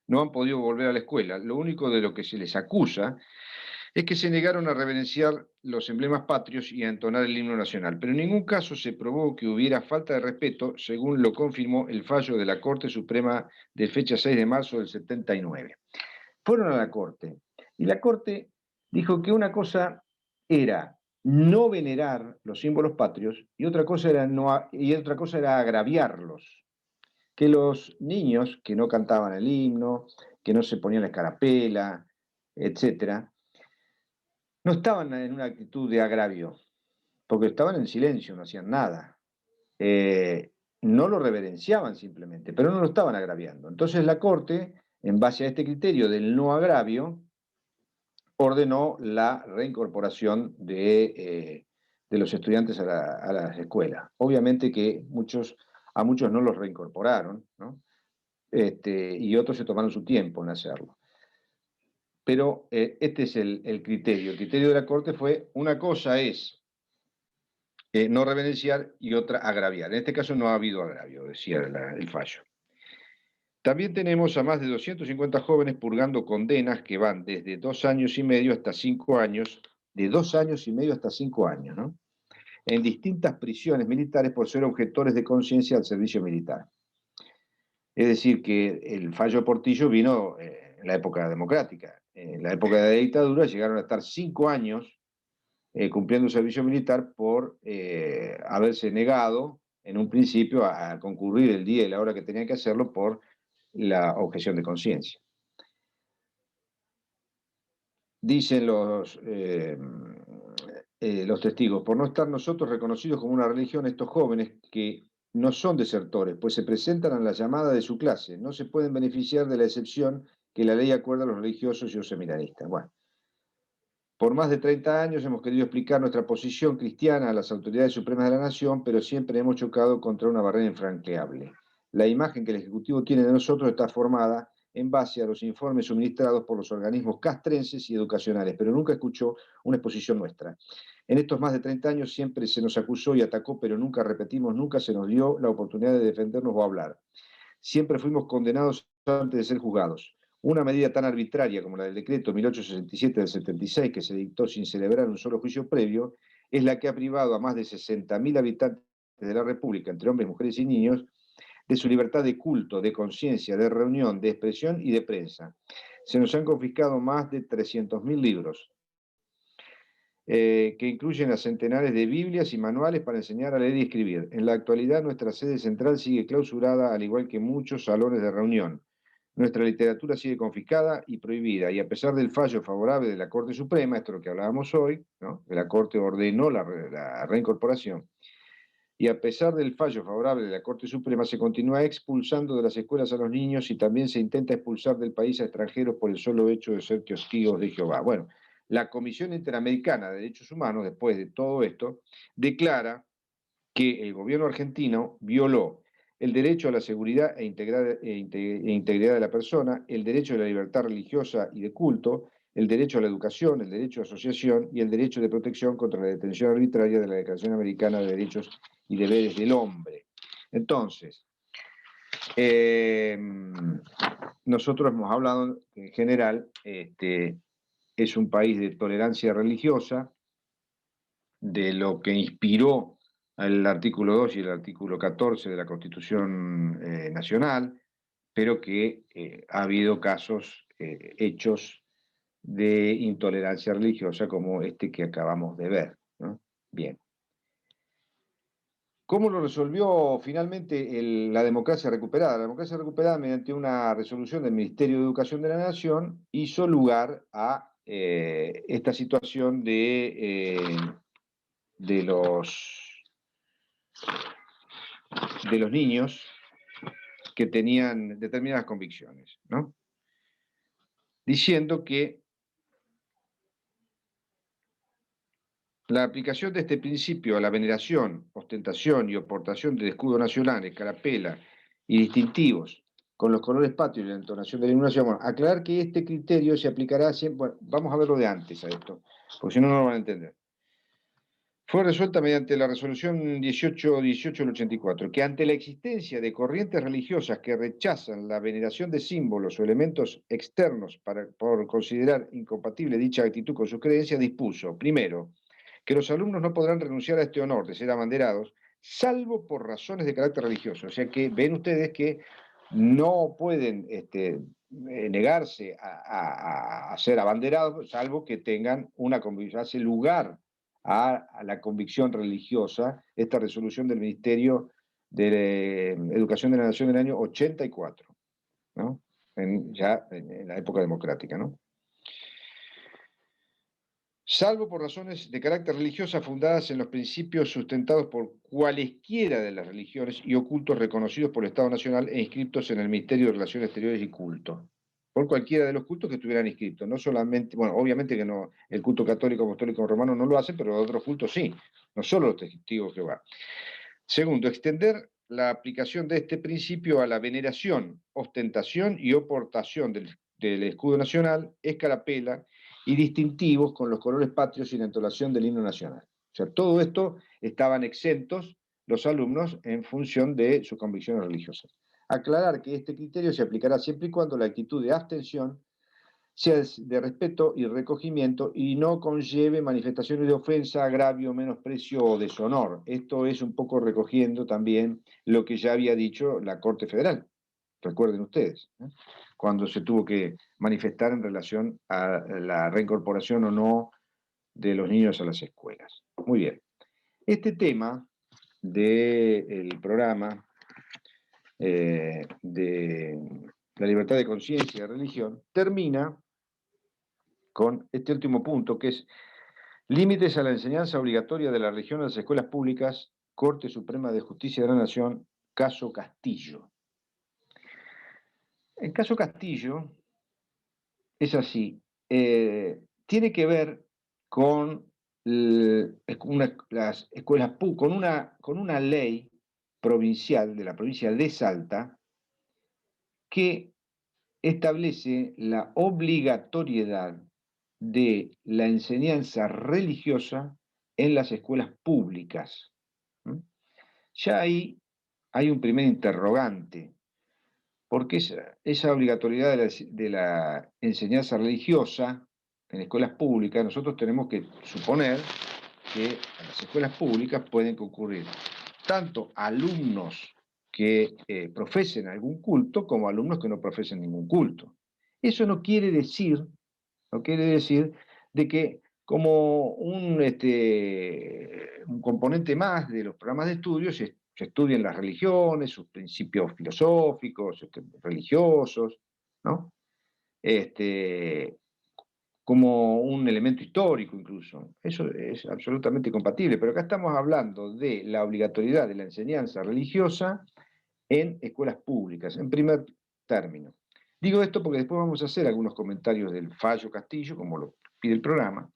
[SPEAKER 1] no han podido volver a la escuela, lo único de lo que se les acusa es que se negaron a reverenciar los emblemas patrios y a entonar el himno nacional, pero en ningún caso se probó que hubiera falta de respeto, según lo confirmó el fallo de la Corte Suprema de fecha 6 de marzo del 79. Fueron a la Corte y la Corte dijo que una cosa era no venerar los símbolos patrios y otra cosa era agraviarlos, que los niños que no cantaban el himno, que no se ponían la escarapela, etcétera, no estaban en una actitud de agravio, porque estaban en silencio, no hacían nada. No lo reverenciaban simplemente, pero no lo estaban agraviando. Entonces la Corte, en base a este criterio del no agravio, ordenó la reincorporación de los estudiantes a las escuelas. Obviamente que a muchos no los reincorporaron, ¿no? Y otros se tomaron su tiempo en hacerlo. Pero este es el criterio. El criterio de la Corte fue, una cosa es no reverenciar y otra agraviar. En este caso no ha habido agravio, decía el fallo. También tenemos a más de 250 jóvenes purgando condenas que van desde 2 años y medio hasta 5 años, de 2 años y medio hasta 5 años, ¿no? En distintas prisiones militares por ser objetores de conciencia al servicio militar. Es decir, que el fallo de Portillo vino en la época democrática. En la época de la dictadura llegaron a estar 5 años cumpliendo un servicio militar por haberse negado en un principio a concurrir el día y la hora que tenían que hacerlo por la objeción de conciencia. Dicen los testigos, por no estar nosotros reconocidos como una religión, estos jóvenes que no son desertores, pues se presentan a la llamada de su clase, no se pueden beneficiar de la excepción que la ley acuerda a los religiosos y los seminaristas. Bueno, por más de 30 años hemos querido explicar nuestra posición cristiana a las autoridades supremas de la nación, pero siempre hemos chocado contra una barrera infranqueable. La imagen que el Ejecutivo tiene de nosotros está formada en base a los informes suministrados por los organismos castrenses y educacionales, pero nunca escuchó una exposición nuestra. En estos más de 30 años siempre se nos acusó y atacó, pero nunca repetimos, nunca se nos dio la oportunidad de defendernos o hablar. Siempre fuimos condenados antes de ser juzgados. Una medida tan arbitraria como la del decreto 1867 del 76, que se dictó sin celebrar un solo juicio previo, es la que ha privado a más de 60.000 habitantes de la República, entre hombres, mujeres y niños, de su libertad de culto, de conciencia, de reunión, de expresión y de prensa. Se nos han confiscado más de 300.000 libros, que incluyen a centenares de Biblias y manuales para enseñar a leer y escribir. En la actualidad, nuestra sede central sigue clausurada, al igual que muchos salones de reunión. Nuestra literatura sigue confiscada y prohibida, y a pesar del fallo favorable de la Corte Suprema, esto es lo que hablábamos hoy, ¿no? Que la Corte ordenó la reincorporación, y a pesar del fallo favorable de la Corte Suprema, se continúa expulsando de las escuelas a los niños y también se intenta expulsar del país a extranjeros por el solo hecho de ser testigos de Jehová. Bueno, la Comisión Interamericana de Derechos Humanos, después de todo esto, declara que el gobierno argentino violó el derecho a la seguridad e integridad de la persona, el derecho a la libertad religiosa y de culto, el derecho a la educación, el derecho a asociación y el derecho de protección contra la detención arbitraria de la Declaración Americana de Derechos y Deberes del Hombre. Entonces, nosotros hemos hablado en general, es un país de tolerancia religiosa, de lo que inspiró el artículo 2 y el artículo 14 de la Constitución Nacional, pero que ha habido casos, hechos de intolerancia religiosa como este que acabamos de ver, ¿no? Bien. ¿Cómo lo resolvió finalmente la democracia recuperada? La democracia recuperada, mediante una resolución del Ministerio de Educación de la Nación, hizo lugar a esta situación de los niños que tenían determinadas convicciones, ¿no? Diciendo que la aplicación de este principio a la veneración, ostentación y oportación del escudo nacional, escarapela y distintivos con los colores patrios y la entonación de la himno nacional. Bueno, aclarar que este criterio se aplicará siempre. Bueno, vamos a verlo de antes a esto, porque si no, no lo van a entender. Fue resuelta mediante la resolución 1818 del 84, que ante la existencia de corrientes religiosas que rechazan la veneración de símbolos o elementos externos por considerar incompatible dicha actitud con sus creencias, dispuso, primero, que los alumnos no podrán renunciar a este honor de ser abanderados, salvo por razones de carácter religioso. O sea que ven ustedes que no pueden negarse a ser abanderados, salvo que tengan una convicción, hace lugar a la convicción religiosa, esta resolución del Ministerio de Educación de la Nación del año 84, ¿no? Ya en la época democrática, ¿no? Salvo por razones de carácter religiosa fundadas en los principios sustentados por cualesquiera de las religiones y ocultos reconocidos por el Estado Nacional e inscriptos en el Ministerio de Relaciones Exteriores y Culto. Por cualquiera de los cultos que estuvieran inscritos, no solamente, bueno, obviamente que no, el culto católico, apostólico, romano no lo hace, pero otros cultos sí, no solo los testigos de Jehová. Segundo, extender la aplicación de este principio a la veneración, ostentación y oportación del escudo nacional, escarapela y distintivos con los colores patrios y la entonación del himno nacional. O sea, todo esto estaban exentos los alumnos en función de sus convicciones religiosas. Aclarar que este criterio se aplicará siempre y cuando la actitud de abstención sea de respeto y recogimiento y no conlleve manifestaciones de ofensa, agravio, menosprecio o deshonor. Esto es un poco recogiendo también lo que ya había dicho la Corte Federal, recuerden ustedes, ¿eh? Cuando se tuvo que manifestar en relación a la reincorporación o no de los niños a las escuelas. Muy bien. Este tema del programa de la libertad de conciencia y de religión termina con este último punto, que es límites a la enseñanza obligatoria de la religión en las escuelas públicas, Corte Suprema de Justicia de la Nación, caso Castillo. El caso Castillo es así, tiene que ver con las escuelas con una ley provincial de la provincia de Salta que establece la obligatoriedad de la enseñanza religiosa en las escuelas públicas. Ya ahí hay un primer interrogante, porque esa obligatoriedad de la enseñanza religiosa en escuelas públicas, nosotros tenemos que suponer que en las escuelas públicas pueden concurrir tanto alumnos que profesen algún culto como alumnos que no profesen ningún culto. Eso no quiere decir de que como un componente más de los programas de estudio se estudien las religiones, sus principios filosóficos, religiosos, ¿no? Como un elemento histórico incluso. Eso es absolutamente compatible, pero acá estamos hablando de la obligatoriedad de la enseñanza religiosa en escuelas públicas, en primer término. Digo esto porque después vamos a hacer algunos comentarios del fallo Castillo, como lo pide el programa,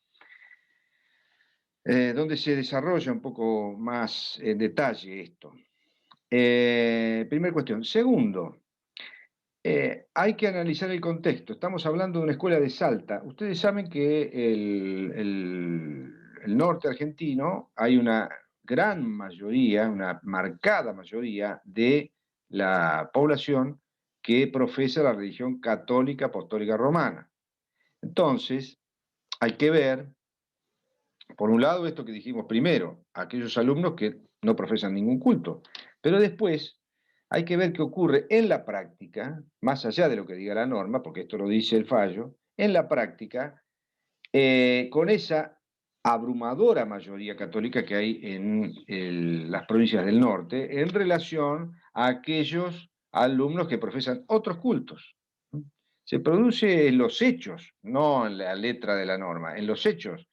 [SPEAKER 1] donde se desarrolla un poco más en detalle esto. Primera cuestión. Segundo, hay que analizar el contexto. Estamos hablando de una escuela de Salta. Ustedes saben que el norte argentino hay una gran mayoría, una marcada mayoría de la población que profesa la religión católica apostólica romana. Entonces, hay que ver, por un lado, esto que dijimos primero, aquellos alumnos que no profesan ningún culto, pero después hay que ver qué ocurre en la práctica, más allá de lo que diga la norma, porque esto lo dice el fallo, en la práctica, con esa abrumadora mayoría católica que hay en las provincias del norte en relación a aquellos alumnos que profesan otros cultos. Se produce en los hechos, no en la letra de la norma, en los hechos.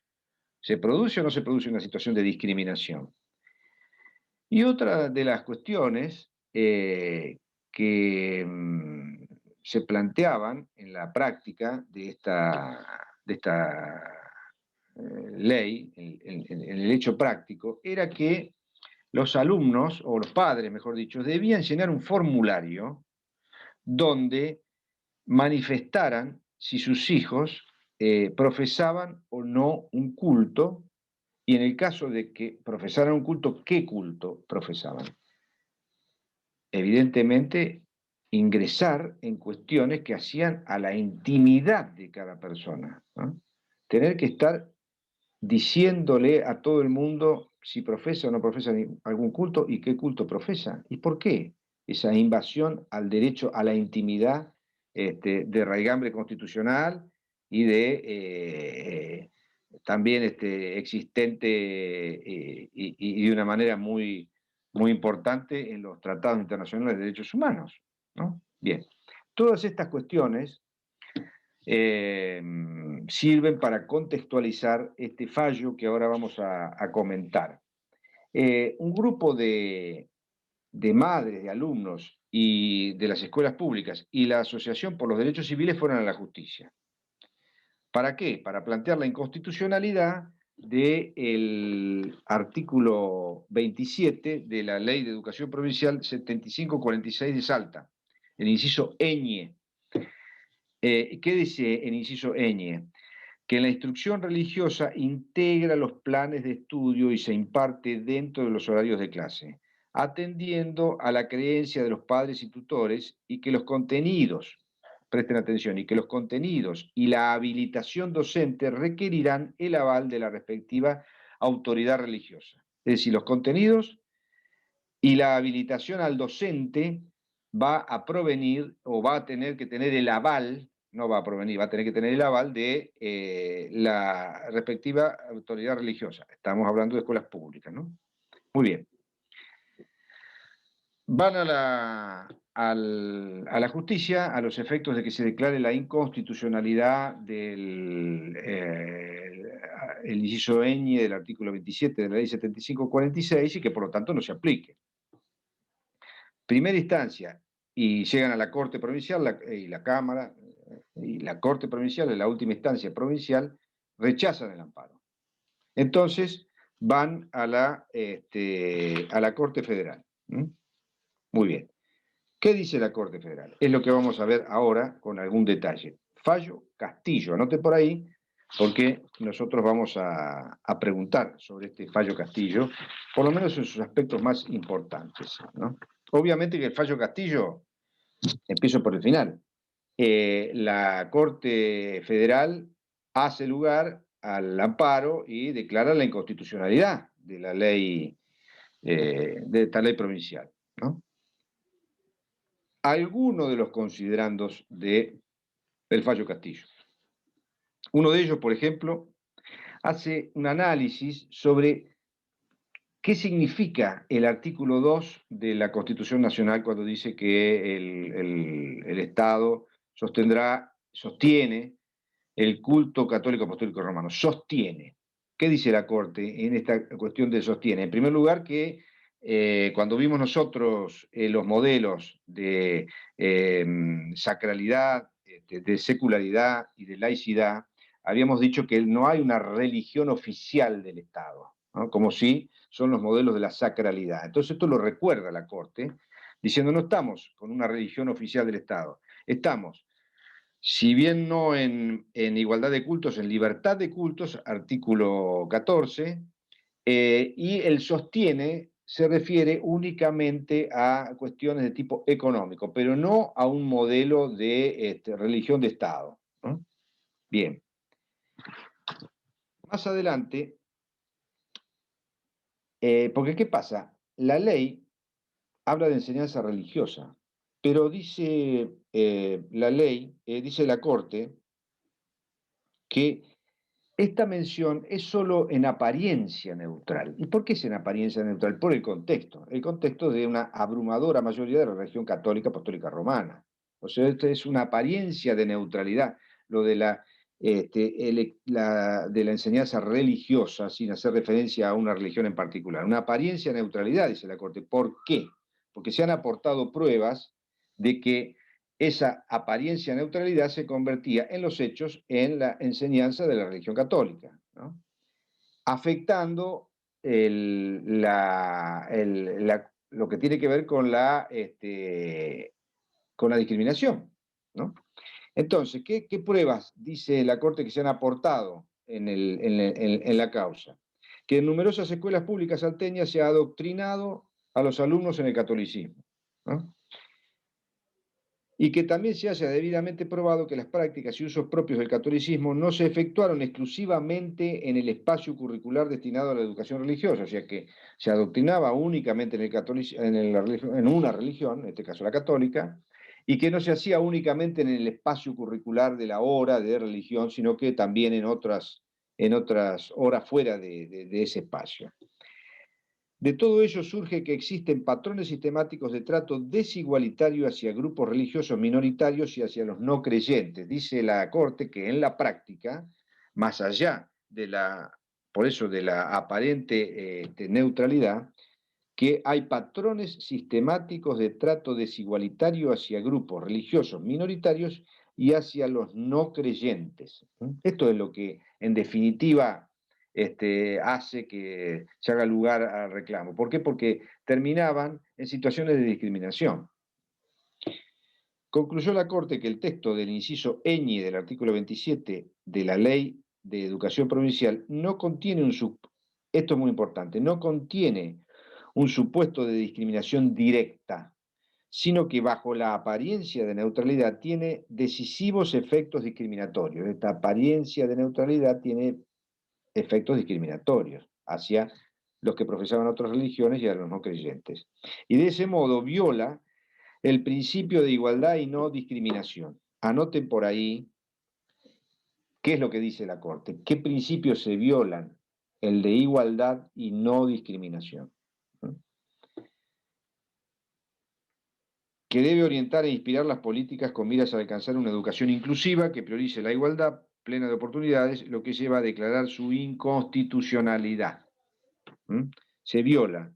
[SPEAKER 1] ¿Se produce o no se produce una situación de discriminación? Y otra de las cuestiones que se planteaban en la práctica de esta ley, en el hecho práctico, era que los alumnos, o los padres, mejor dicho, debían llenar un formulario donde manifestaran si sus hijos profesaban o no un culto, y en el caso de que profesaran un culto, ¿qué culto profesaban? Evidentemente, ingresar en cuestiones que hacían a la intimidad de cada persona, ¿no? Tener que estar diciéndole a todo el mundo si profesa o no profesa algún culto y qué culto profesa y por qué esa invasión al derecho a la intimidad de raigambre constitucional y de también existente y de una manera muy importante en los tratados internacionales de derechos humanos, ¿no? Bien, todas estas cuestiones sirven para contextualizar este fallo que ahora vamos a comentar. Un grupo de madres, de alumnos y de las escuelas públicas y la Asociación por los Derechos Civiles fueron a la justicia. ¿Para qué? Para plantear la inconstitucionalidad del artículo 27 de la Ley de Educación Provincial 7546 de Salta, el inciso ñ. ¿Qué dice el inciso ñ? Que la instrucción religiosa integra los planes de estudio y se imparte dentro de los horarios de clase, atendiendo a la creencia de los padres y tutores y que los contenidos, presten atención, y que los contenidos y la habilitación docente requerirán el aval de la respectiva autoridad religiosa. Es decir, los contenidos y la habilitación al docente va a provenir o va a tener que tener el aval, no va a provenir, va a tener que tener el aval de la respectiva autoridad religiosa. Estamos hablando de escuelas públicas, ¿no? Muy bien. Van a la justicia a los efectos de que se declare la inconstitucionalidad del el inciso ñ del artículo 27 de la ley 7546 y que por lo tanto no se aplique. Primera instancia, y llegan a la Corte Provincial y la Cámara, y la Corte Provincial, en la última instancia provincial, rechazan el amparo. Entonces van a la Corte Federal. Muy bien. ¿Qué dice la Corte Federal? Es lo que vamos a ver ahora con algún detalle. Fallo Castillo, anote por ahí, porque nosotros vamos a preguntar sobre este fallo Castillo, por lo menos en sus aspectos más importantes, ¿no? Obviamente que el fallo Castillo, empiezo por el final, la Corte Federal hace lugar al amparo y declara la inconstitucionalidad de la ley, de esta ley provincial, ¿no? Algunos de los considerandos del fallo Castillo. Uno de ellos, por ejemplo, hace un análisis sobre qué significa el artículo 2 de la Constitución Nacional cuando dice que el Estado sostiene el culto católico apostólico romano. Sostiene. ¿Qué dice la Corte en esta cuestión de sostiene? En primer lugar, que cuando vimos nosotros los modelos de sacralidad, de secularidad y de laicidad, habíamos dicho que no hay una religión oficial del Estado, ¿no? Como si son los modelos de la sacralidad. Entonces esto lo recuerda la Corte, diciendo no estamos con una religión oficial del Estado, estamos, si bien no en igualdad de cultos, en libertad de cultos, artículo 14, y el sostiene se refiere únicamente a cuestiones de tipo económico, pero no a un modelo de religión de Estado, ¿no? Bien. Más adelante, porque ¿qué pasa? La ley habla de enseñanza religiosa, pero dice la ley, dice la Corte, que esta mención es solo en apariencia neutral. ¿Y por qué es en apariencia neutral? Por el contexto de una abrumadora mayoría de la religión católica apostólica romana. O sea, esto es una apariencia de neutralidad, lo de de la enseñanza religiosa, sin hacer referencia a una religión en particular. Una apariencia de neutralidad, dice la Corte. ¿Por qué? Porque se han aportado pruebas de que esa apariencia de neutralidad se convertía en los hechos en la enseñanza de la religión católica, ¿no? Afectando lo que tiene que ver con la discriminación, ¿no? Entonces, ¿qué pruebas dice la Corte que se han aportado en la causa? Que en numerosas escuelas públicas salteñas se ha adoctrinado a los alumnos en el catolicismo, ¿no? Y que también se haya debidamente probado que las prácticas y usos propios del catolicismo no se efectuaron exclusivamente en el espacio curricular destinado a la educación religiosa, o sea que se adoctrinaba únicamente en una religión, en este caso la católica, y que no se hacía únicamente en el espacio curricular de la hora de religión, sino que también en otras horas fuera de ese espacio. De todo ello surge que existen patrones sistemáticos de trato desigualitario hacia grupos religiosos minoritarios y hacia los no creyentes. Dice la Corte que en la práctica, más allá por eso de la aparente neutralidad, que hay patrones sistemáticos de trato desigualitario hacia grupos religiosos minoritarios y hacia los no creyentes. Esto es lo que, en definitiva, hace que se haga lugar al reclamo. ¿Por qué? Porque terminaban en situaciones de discriminación. Concluyó la Corte que el texto del inciso ñ del artículo 27 de la Ley de Educación Provincial no contiene esto es muy importante, no contiene un supuesto de discriminación directa, sino que bajo la apariencia de neutralidad tiene decisivos efectos discriminatorios. Esta apariencia de neutralidad tiene efectos discriminatorios hacia los que profesaban otras religiones y a los no creyentes. Y de ese modo viola el principio de igualdad y no discriminación. Anoten por ahí qué es lo que dice la Corte, qué principios se violan, el de igualdad y no discriminación. Que debe orientar e inspirar las políticas con miras a alcanzar una educación inclusiva que priorice la igualdad plena de oportunidades, lo que lleva a declarar su inconstitucionalidad. Se viola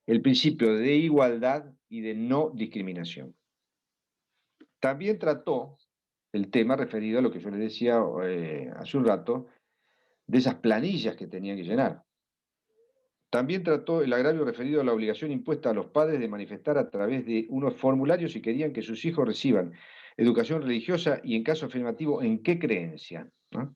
[SPEAKER 1] el principio de igualdad y de no discriminación. También trató el tema referido a lo que yo les decía hace un rato, de esas planillas que tenían que llenar. También trató el agravio referido a la obligación impuesta a los padres de manifestar a través de unos formularios si querían que sus hijos reciban educación religiosa y, en caso afirmativo, en qué creencia, ¿no?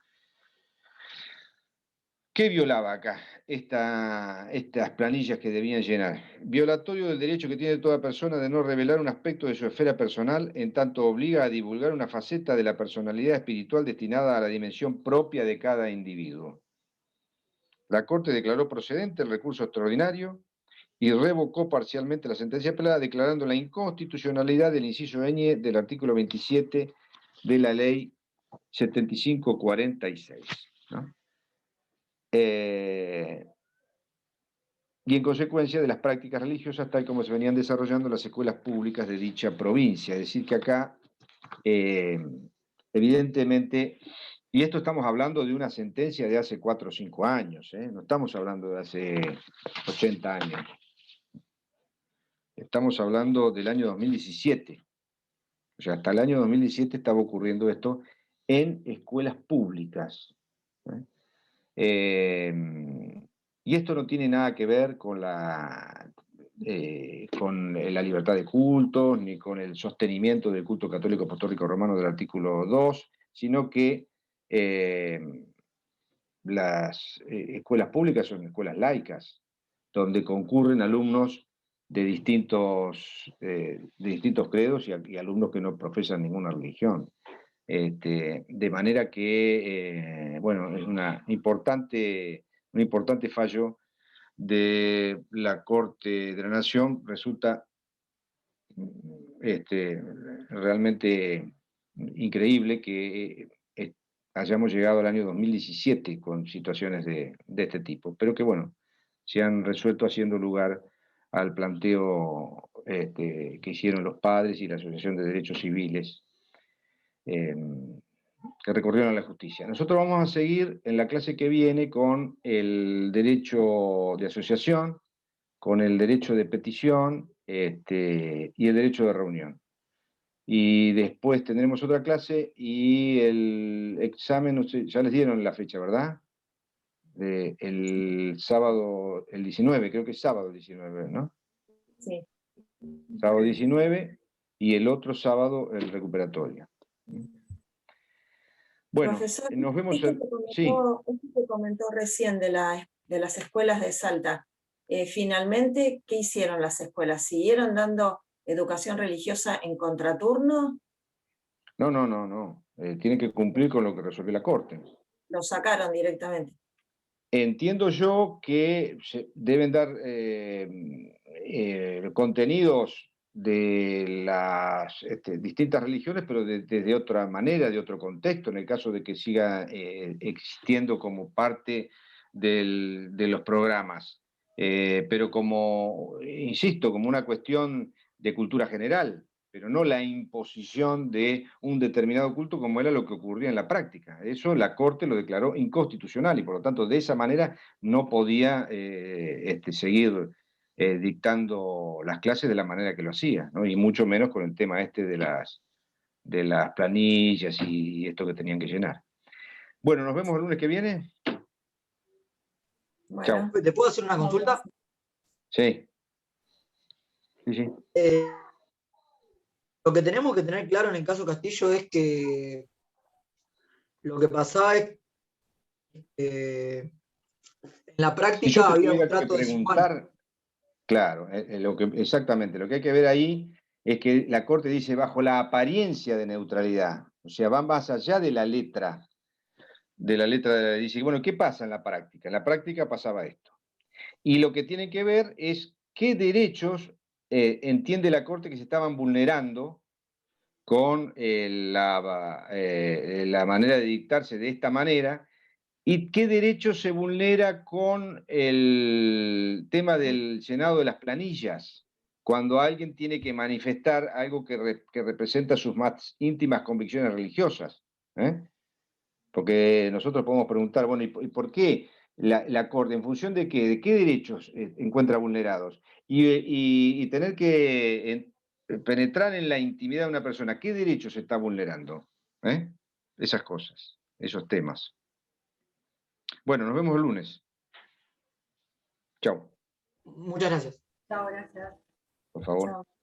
[SPEAKER 1] ¿Qué violaba acá estas planillas que debían llenar? Violatorio del derecho que tiene toda persona de no revelar un aspecto de su esfera personal, en tanto obliga a divulgar una faceta de la personalidad espiritual destinada a la dimensión propia de cada individuo. La Corte declaró procedente el recurso extraordinario y revocó parcialmente la sentencia apelada, declarando la inconstitucionalidad del inciso ñ del artículo 27 de la Ley 7546, ¿no? Y en consecuencia de las prácticas religiosas tal como se venían desarrollando las escuelas públicas de dicha provincia. Es decir, que acá, evidentemente, y esto estamos hablando de una sentencia de hace 4 o 5 años, no estamos hablando de hace 80 años. Estamos hablando del año 2017. O sea, hasta el año 2017 estaba ocurriendo esto en escuelas públicas. Y esto no tiene nada que ver con la libertad de cultos, ni con el sostenimiento del culto católico apostólico romano del artículo 2, sino que las escuelas públicas son escuelas laicas, donde concurren alumnos de distintos credos y alumnos que no profesan ninguna religión. De manera que, bueno, es un importante fallo de la Corte de la Nación. Resulta realmente increíble que hayamos llegado al año 2017 con situaciones de este tipo, pero que bueno, se han resuelto haciendo lugar al planteo que hicieron los padres y la Asociación de Derechos Civiles, que recurrieron a la justicia. Nosotros vamos a seguir en la clase que viene con el derecho de asociación, con el derecho de petición y el derecho de reunión. Y después tendremos otra clase y el examen, no sé, ya les dieron la fecha, ¿verdad? El sábado, el 19, creo que es sábado 19, ¿no?
[SPEAKER 3] Sí.
[SPEAKER 1] Sábado 19 y el otro sábado el recuperatorio. Bueno,
[SPEAKER 3] Profesor,
[SPEAKER 1] nos vemos
[SPEAKER 3] usted
[SPEAKER 1] el... Sí,
[SPEAKER 3] que comentó recién de las escuelas de Salta. Finalmente, ¿qué hicieron las escuelas? ¿Siguieron dando educación religiosa en contraturno?
[SPEAKER 1] no. Tienen que cumplir con lo que resolvió la Corte.
[SPEAKER 3] ¿Lo sacaron directamente?
[SPEAKER 1] Entiendo yo que se deben dar contenidos de las distintas religiones, pero de otra manera, de otro contexto, en el caso de que siga existiendo como parte de los programas. Pero como, insisto, como una cuestión de cultura general, pero no la imposición de un determinado culto como era lo que ocurría en la práctica. Eso la Corte lo declaró inconstitucional y por lo tanto de esa manera no podía seguir dictando las clases de la manera que lo hacía, ¿no? Y mucho menos con el tema de las planillas y esto que tenían que llenar. Bueno, nos vemos el lunes que viene.
[SPEAKER 3] Bueno.
[SPEAKER 1] Chao.
[SPEAKER 4] ¿Te puedo hacer una consulta?
[SPEAKER 1] Sí. Sí.
[SPEAKER 4] Lo que tenemos que tener claro en el caso Castillo es que lo que pasaba es que en la
[SPEAKER 1] Si yo
[SPEAKER 4] práctica
[SPEAKER 1] te
[SPEAKER 4] había un
[SPEAKER 1] tuviera que
[SPEAKER 4] trato desigual.
[SPEAKER 1] preguntar, claro, exactamente, lo que hay que ver ahí es que la Corte dice bajo la apariencia de neutralidad, o sea, van más allá de la letra de la ley. Dice, bueno, ¿qué pasa en la práctica? En la práctica pasaba esto. Y lo que tiene que ver es qué derechos entiende la Corte que se estaban vulnerando con la manera de dictarse de esta manera. ¿Y qué derecho se vulnera con el tema del llenado de las planillas? Cuando alguien tiene que manifestar algo que representa sus más íntimas convicciones religiosas. Porque nosotros podemos preguntar, bueno, ¿y por qué la Corte, en función de qué, derechos encuentra vulnerados? Y tener que penetrar en la intimidad de una persona, ¿qué derechos se está vulnerando? Esas cosas, esos temas. Bueno, nos vemos el lunes. Chao.
[SPEAKER 4] Muchas gracias.
[SPEAKER 2] Chao, gracias.
[SPEAKER 1] Por favor.
[SPEAKER 3] Chao.